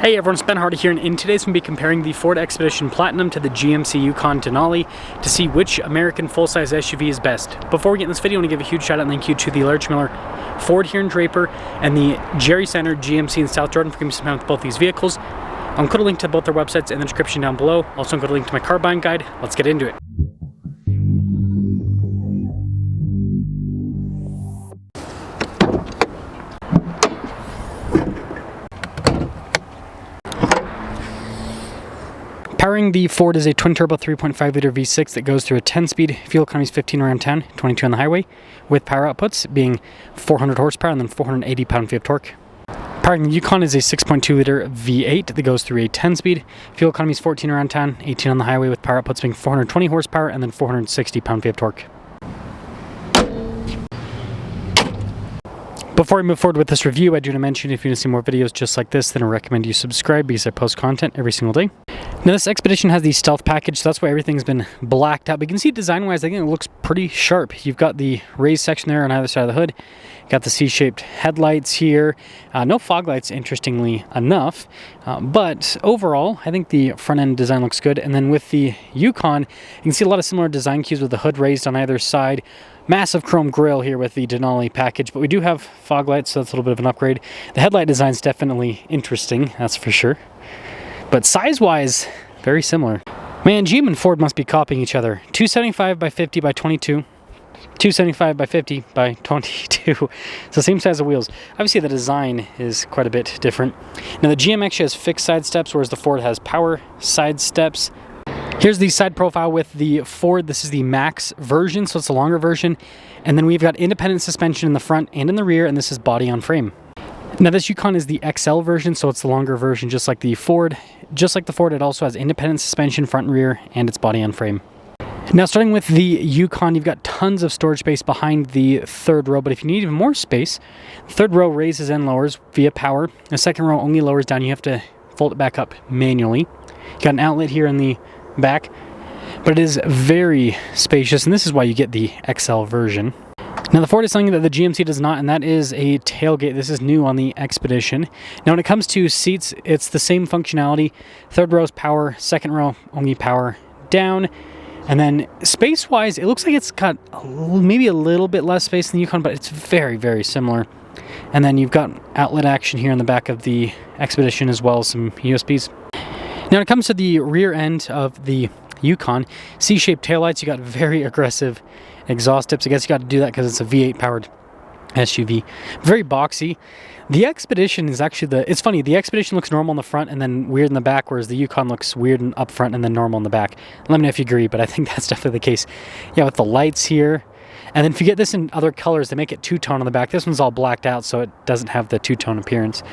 Hey everyone, it's Ben Hardy here, and in today's we'll be comparing the Ford Expedition Platinum to the GMC Yukon Denali to see which American full-size SUV is best. Before we get in this video, I want to give a huge shout out and thank you to the Large Miller Ford here in Draper and the Jerry Center GMC in South Jordan for giving me some time with both these vehicles. I'll include a link to both their websites in the description down below. Also include a link to my car buying guide. Let's get into it. Powering the Ford is a twin-turbo 3.5-liter V6 that goes through a 10-speed, fuel economy is 15 around town, 22 on the highway, with power outputs being 400 horsepower and then 480 pound-feet of torque. Powering the Yukon is a 6.2-liter V8 that goes through a 10-speed, fuel economy is 14 around town, 18 on the highway, with power outputs being 420 horsepower and then 460 pound-feet of torque. Before we move forward with this review, I do want to mention if you want to see more videos just like this, then I recommend you subscribe because I post content every single day. Now this Expedition has the Stealth package, so that's why everything's been blacked out. But you can see design-wise, I think it looks pretty sharp. You've got the raised section there on either side of the hood. Got the C-shaped headlights here. No fog lights, interestingly enough. But overall, I think the front-end design looks good. And then with the Yukon, you can see a lot of similar design cues with the hood raised on either side. Massive chrome grille here with the Denali package, but we do have fog lights, so that's a little bit of an upgrade. The headlight design is definitely interesting, that's for sure. But size-wise, very similar. Man, GM and Ford must be copying each other. 275 by 50 by 22. 275 by 50 by 22. So same size of wheels. Obviously the design is quite a bit different. Now the GM actually has fixed side steps, whereas the Ford has power side steps. Here's the side profile with the Ford. This is the Max version, so it's a longer version. And then we've got independent suspension in the front and in the rear, and this is body on frame. Now this Yukon is the XL version, so it's the longer version, just like the Ford. Just like the Ford, it also has independent suspension front and rear, and it's body on frame. Now starting with the Yukon, you've got tons of storage space behind the third row, but if you need even more space, the third row raises and lowers via power. The second row only lowers down. You have to fold it back up manually. You got an outlet here in the back, but it is very spacious, and this is why you get the XL version. Now the Ford is something that the GMC does not, and that is a tailgate. This is new on the Expedition. Now when it comes to seats, it's the same functionality. Third row is power, second row only power down. And then space-wise, it looks like it's got maybe a little bit less space than the Yukon, but it's very, very similar. And then you've got outlet action here in the back of the Expedition, as well as some USBs. Now when it comes to the rear end of the Yukon, C-shaped taillights, you got very aggressive exhaust tips. I guess you got to do that because it's a V8 powered SUV. Very boxy. The Expedition is actually it's funny, the Expedition looks normal in the front and then weird in the back, whereas the Yukon looks weird and up front and then normal in the back. Let me know if you agree, but I think that's definitely the case. Yeah, with the lights here. And then if you get this in other colors, they make it two-tone on the back. This one's all blacked out, so it doesn't have the two-tone appearance.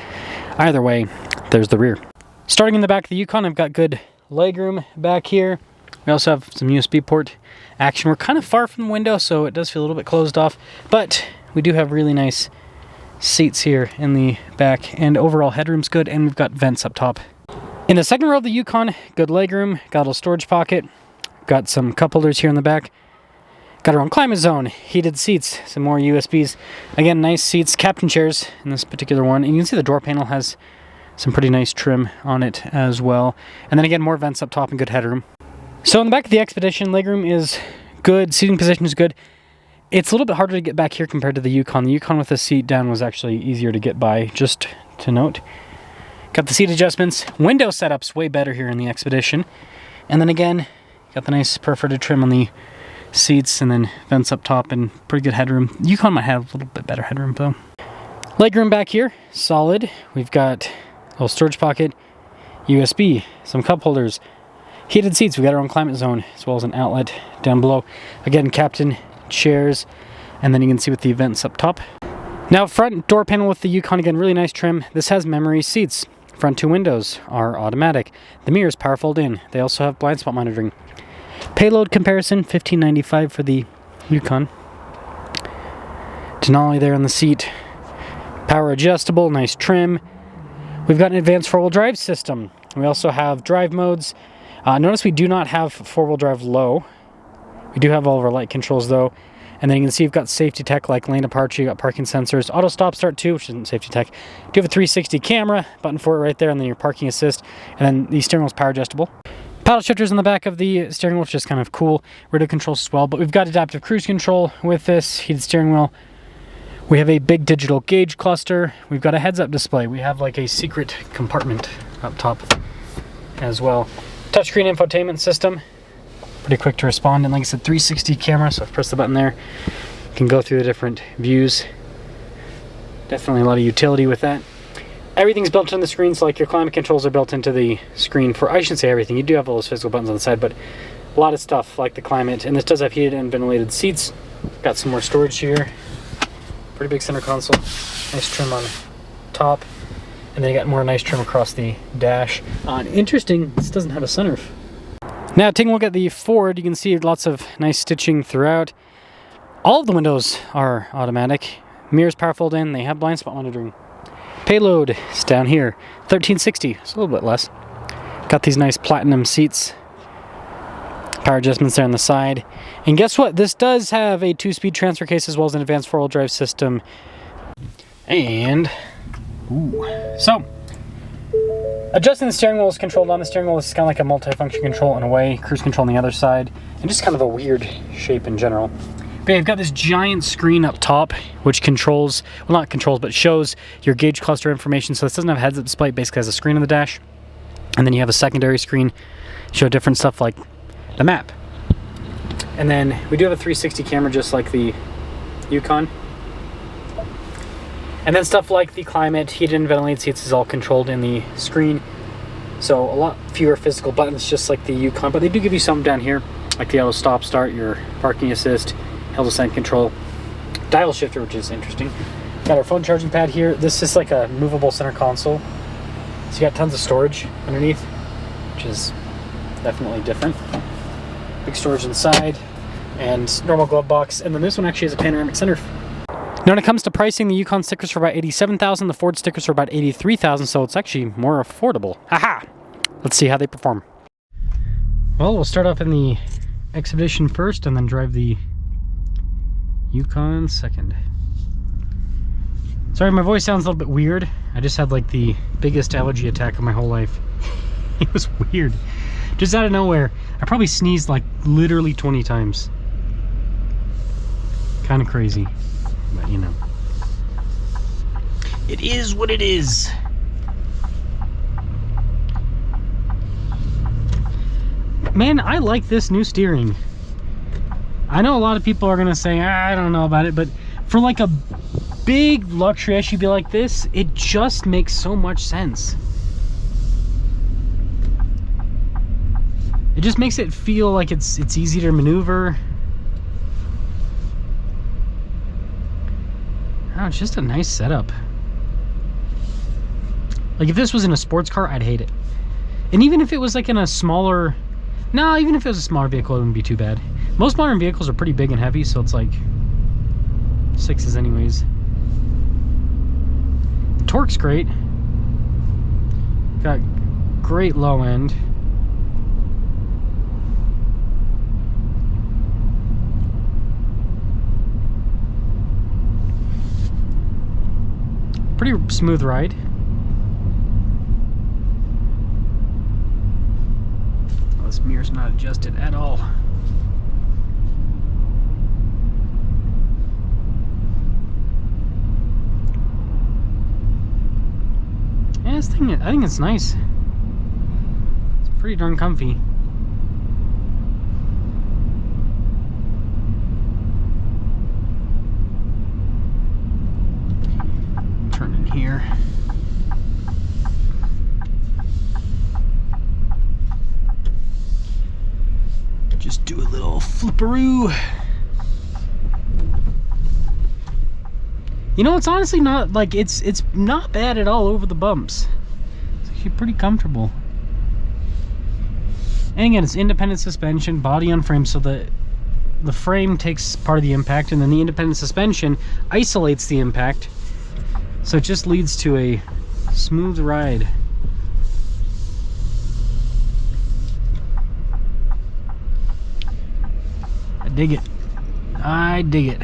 Either way, there's the rear. Starting in the back of the Yukon, I've got good legroom back here. We also have some USB port action. We're kind of far from the window, so it does feel a little bit closed off, but we do have really nice seats here in the back, and overall headroom's good, and we've got vents up top. In the second row of the Yukon, good legroom, got a little storage pocket, got some cup holders here in the back, got our own climate zone, heated seats, some more USBs. Again, nice seats, captain chairs in this particular one, and you can see the door panel has some pretty nice trim on it as well. And then again, more vents up top and good headroom. So in the back of the Expedition, legroom is good, seating position is good. It's a little bit harder to get back here compared to the Yukon. The Yukon with the seat down was actually easier to get by, just to note. Got the seat adjustments. Window setup's way better here in the Expedition. And then again, got the nice perforated trim on the seats, and then vents up top and pretty good headroom. Yukon might have a little bit better headroom though. Legroom back here, solid. We've got a little storage pocket, USB, some cup holders, heated seats. We got our own climate zone, as well as an outlet down below. Again, captain chairs, and then you can see with the vents up top. Now front door panel with the Yukon, again, really nice trim. This has memory seats. Front two windows are automatic. The mirrors power fold in. They also have blind spot monitoring. Payload comparison, $15.95 for the Yukon. Denali there on the seat. Power adjustable, nice trim. We've got an advanced four-wheel drive system. We also have drive modes. Notice we do not have four-wheel drive low. We do have all of our light controls though. And then you can see you've got safety tech like lane departure, you got parking sensors, auto stop start too, which isn't safety tech. You have a 360 camera, button for it right there, and then your parking assist. And then the steering wheel is power adjustable. Paddle shifters in the back of the steering wheel, which is kind of cool. Radio controls as well, but we've got adaptive cruise control with this heated steering wheel. We have a big digital gauge cluster. We've got a heads-up display. We have like a secret compartment up top as well. Touchscreen infotainment system, pretty quick to respond. And like I said, 360 camera, so if I press the button there, you can go through the different views. Definitely a lot of utility with that. Everything's built into the screen, so like your climate controls are built into the screen for, I shouldn't say everything, you do have all those physical buttons on the side, but a lot of stuff like the climate, and this does have heated and ventilated seats. Got some more storage here. Pretty big center console, nice trim on top, and then you got more nice trim across the dash. Interesting, this doesn't have a sunroof. Now taking a look at the Ford, you can see lots of nice stitching throughout. All of the windows are automatic. Mirrors power fold in, they have blind spot monitoring. Payload is down here, 1360, it's a little bit less. Got these nice platinum seats. Power adjustments there on the side. And guess what? This does have a 2-speed transfer case as well as an advanced 4-wheel drive system. And, so, adjusting the steering wheel is controlled on the steering wheel. This is kind of like a multi-function control in a way. Cruise control on the other side. And just kind of a weird shape in general. But yeah, you've got this giant screen up top, which controls, well not controls, but shows your gauge cluster information. So this doesn't have a heads-up display, it basically has a screen on the dash. And then you have a secondary screen, show different stuff like the map. And then we do have a 360 camera just like the Yukon. And then stuff like the climate, heated and ventilated seats is all controlled in the screen. So a lot fewer physical buttons just like the Yukon, but they do give you some down here, like the auto stop start, your parking assist, hill descent control, dial shifter, which is interesting. Got our phone charging pad here. This is like a movable center console. So you got tons of storage underneath, which is definitely different. Big storage inside and normal glove box. And then this one actually has a panoramic sunroof. Now when it comes to pricing, the Yukon stickers for about $87,000, the Ford stickers for about $83,000, so it's actually more affordable. Haha! Let's see how they perform. Well, we'll start off in the Expedition first and then drive the Yukon second. Sorry, my voice sounds a little bit weird. I just had like the biggest allergy attack of my whole life. It was weird. Just out of nowhere. I probably sneezed like literally 20 times. Kind of crazy. But you know. It is what it is. Man, I like this new steering. I know a lot of people are gonna say, I don't know about it, but for like a big luxury SUV like this, it just makes so much sense. It just makes it feel like it's easy to maneuver. Oh, it's just a nice setup. Like if this was in a sports car, I'd hate it. And even if it was like in a smaller, no, even if it was a smaller vehicle, it wouldn't be too bad. Most modern vehicles are pretty big and heavy, so it's like 6s anyways. The torque's great. Got great low end. Pretty smooth ride. Oh, this mirror's not adjusted at all. Yeah, this thing, I think it's nice. It's pretty darn comfy. Turn in here. Just do a little flipperoo. You know, it's honestly not like it's not bad at all over the bumps. It's actually pretty comfortable. And again, it's independent suspension, body on frame, so the frame takes part of the impact, and then the independent suspension isolates the impact. So it just leads to a smooth ride. I dig it. I dig it.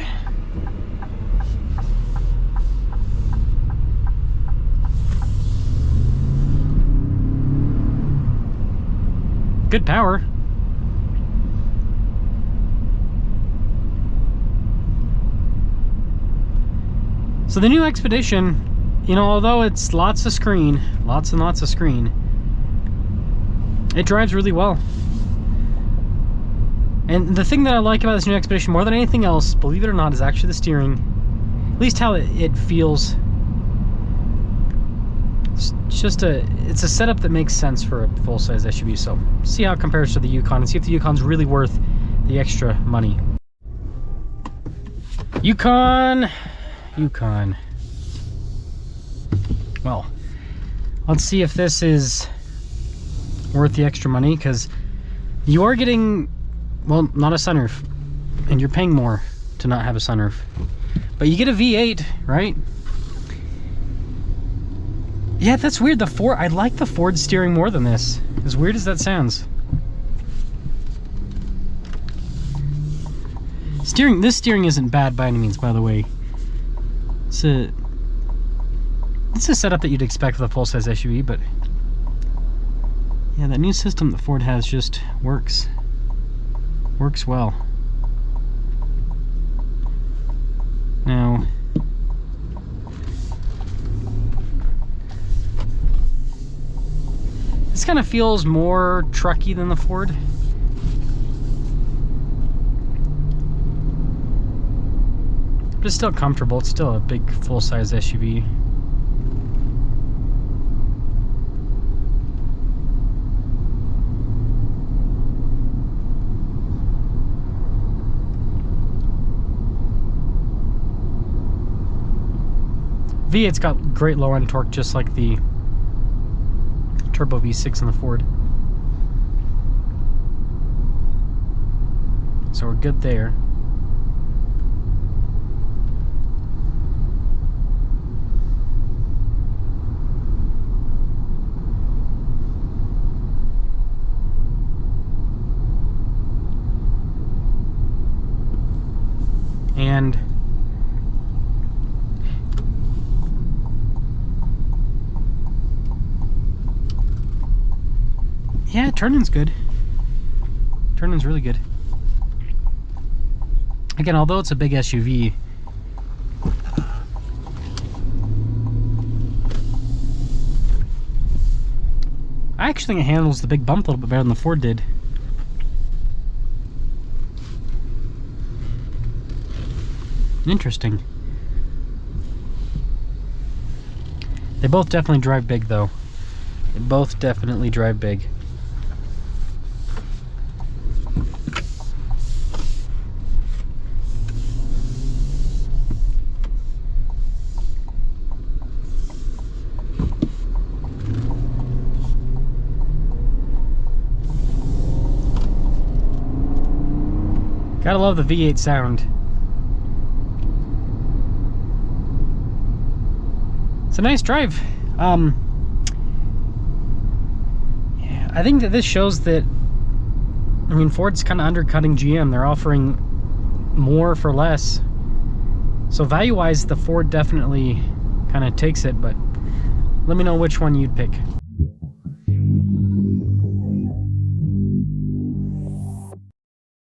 Good power. So the new Expedition, you know, although it's lots and lots of screen, it drives really well. And the thing that I like about this new Expedition more than anything else, believe it or not, is actually the steering. At least how it feels. It's a setup that makes sense for a full-size SUV. So see how it compares to the Yukon and see if the Yukon's really worth the extra money. Yukon. Well, let's see if this is worth the extra money, because you are getting, well, not a sunroof, and you're paying more to not have a sunroof, but you get a V8, right? Yeah, that's weird. I like the Ford steering more than this, as weird as that sounds. This steering isn't bad by any means, by the way. It's a setup that you'd expect with a full-size SUV, but yeah, that new system that Ford has just works well. Now, this kind of feels more trucky than the Ford. But it's still comfortable. It's still a big full-size SUV. V8's got great low-end torque, just like the turbo V6 in the Ford. So we're good there. And yeah, turning's good. Turning's really good. Again, although it's a big SUV, I actually think it handles the big bump a little bit better than the Ford did. Interesting. They both definitely drive big, though. They both definitely drive big. Gotta love the V8 sound. It's a nice drive. Yeah, I think that this shows that, I mean, Ford's kind of undercutting GM. They're offering more for less. So value-wise, the Ford definitely kind of takes it, but let me know which one you'd pick.